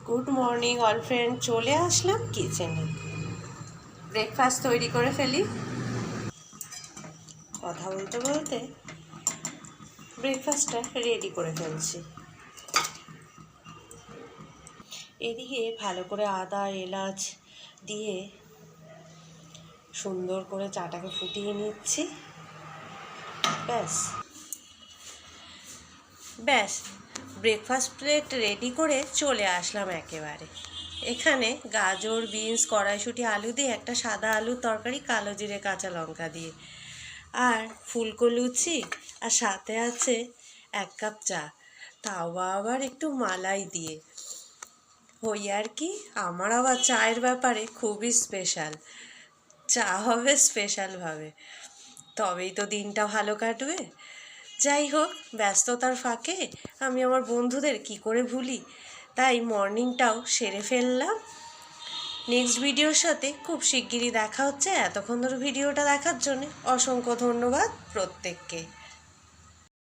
Good morning all friend, চলে আসলাম কিচেনে। Breakfast তৈরি করে ফেলি। কথা বলতে বলতে ব্রেকফাস্টটা রেডি করে ফেলছি। এদিকে ভালো করে আদা এলাচ দিয়ে সুন্দর করে চাটাকে ফুটিয়ে নিচ্ছি। ব্যাস ব্যাস ব্রেকফাস্ট প্লেট রেডি করে চলে আসলাম একেবারে। এখানে গাজর, বিনস, কড়াইশুঁটি, আলু দিয়ে একটা সাদা আলুর তরকারি, কালো জিরে কাঁচা লঙ্কা দিয়ে, আর ফুলকো লুচি, আর সাথে আছে 1 কাপ চা, তাও আবার একটু মালাই দিয়ে। ওই আর কি, আমার আবার চায়ের ব্যাপারে খুবই স্পেশাল। চা হবে স্পেশালভাবে, তবেই তো দিনটা ভালো কাটবে। যাই হোক, ব্যস্ততার ফাঁকে আমি আমার বন্ধুদের কি করে ভুলি, তাই মর্নিংটাও সেরে ফেললাম। নেক্সট ভিডিওর সাথে খুব শিগগিরই দেখা হচ্ছে। এতক্ষণ ধরে ভিডিওটা দেখার জন্য অসংখ্য ধন্যবাদ প্রত্যেককে।